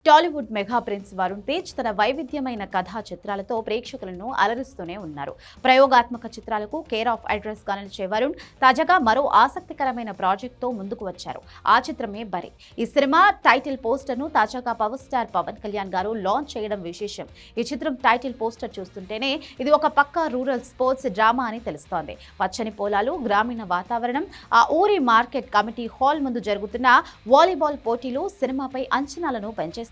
Tollywood mega prince Varun Tej తన వైవిధ్యమైన కథా చిత్రాలతో ప్రేక్షకులను అలరిస్తూనే ఉన్నారు. ప్రయోగాత్మక చిత్రాలకు కేర్ ఆఫ్ అడ్రస్ గా నిలిచే వరుణ్ తాజాగా మరో ఆసక్తికరమైన ప్రాజెక్ట్తో ముందుకు వచ్చారు. ఆ చిత్రమే బరి. ఈ సినిమా టైటిల్ పోస్టర్ను తాజాగా పవర్ స్టార్ పవన్ కళ్యాణ్ గారు లాంచ్ చేయడం విశేషం. ఈ చిత్రం టైటిల్ పోస్టర్ చూస్తుంటేనే ఇది ఒక పక్కా రూరల్ స్పోర్ట్స్ డ్రామా అని తెలుస్తోంది. పచ్చని పొలాలు, గ్రామీణ వాతావరణం, ఆ ఊరి మార్కెట్ కమిటీ హాల్ ముందు జరుగుతున్న వాలీబాల్ పోటీలు సినిమాపై అంచనాలను పెంచేస్తున్నాయి.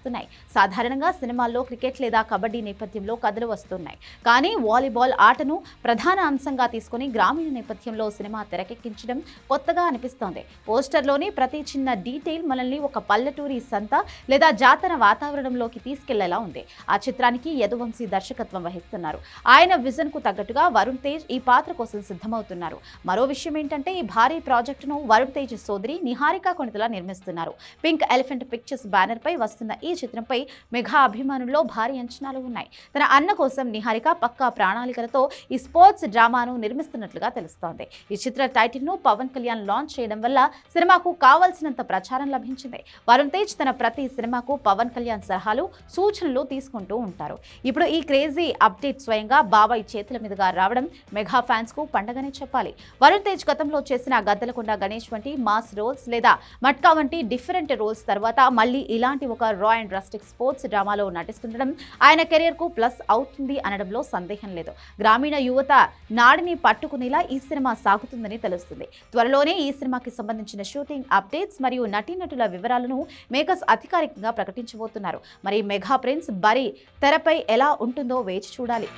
సాధారణంగా సినిమాల్లో క్రికెట్ లేదా కబడ్డీ నేపథ్యంలో కథలు వస్తున్నాయి. కానీ వాలీబాల్ ఆటను ప్రధాన అంశంగా తీసుకుని గ్రామీణ నేపథ్యంలో సినిమా తెరకెక్కించడం కొత్తగా అనిపిస్తోంది. పోస్టర్లోని ప్రతి చిన్న డీటెయిల్ మనల్ని ఒక పల్లెటూరి సంత లేదా జాతర వాతావరణంలోకి తీసుకెళ్లేలా ఉంది. ఆ చిత్రానికి యదువంశీ దర్శకత్వం వహిస్తున్నారు. ఆయన విజన్ కు తగ్గట్టుగా వరుణ్ తేజ్ ఈ పాత్ర కోసం సిద్ధమవుతున్నారు. మరో విషయం ఏంటంటే ఈ భారీ ప్రాజెక్టును వరుణ్ తేజ్ సోదరి నిహారిక కొణితల నిర్మిస్తున్నారు. పింక్ ఎలిఫెంట్ పిక్చర్స్ బ్యానర్ పై వస్తున్న ఈ చిత్రంపై మెగా అభిమానుల్లో భారీ అంచనాలు ఉన్నాయి. తన అన్న కోసం నిహారిక పక్కా ప్రణాళికలతో ఈ స్పోర్ట్స్ డ్రామాను నిర్మిస్తున్నట్లుగా తెలుస్తోంది. ఈ చిత్ర టైటిల్ ను పవన్ కళ్యాణ్ లాంచ్ చేయడం వల్ల సినిమాకు కావాల్సినంత ప్రచారం లభించింది. వరుణ్ తేజ్ తన ప్రతి సినిమాకు పవన్ కళ్యాణ్ సలహాలు, సూచనలు తీసుకుంటూ ఉంటారు. ఇప్పుడు ఈ క్రేజీ అప్డేట్ స్వయంగా బాబాయ్ చేతుల మీదుగా రావడం మెగా ఫ్యాన్స్ కు పండగనే చెప్పాలి. వరుణ్ తేజ్ గతంలో చేసిన గద్దలకొండ గణేష్ వంటి మాస్ రోల్స్ లేదా మట్కా వంటి డిఫరెంట్ రోల్స్ తర్వాత మళ్ళీ ఇలాంటి ఒక రా అండ్ రస్టిక్ స్పోర్ట్స్ డ్రామాలో నటిస్తుండడం ఆయన కెరీర్ కు ప్లస్ అవుతుంది అనడంలో సందేహం లేదు. గ్రామీణ యువత నాడిని పట్టుకునేలా ఈ సినిమా సాగుతుందని తెలుస్తుంది. త్వరలోనే ఈ సినిమాకి సంబంధించిన షూటింగ్ అప్డేట్స్ మరియు నటీనటుల వివరాలను మేకర్స్ అధికారికంగా ప్రకటించబోతున్నారు. మరి మెగా ప్రిన్స్ బరి తెరపై ఎలా ఉంటుందో వేచి చూడాలి.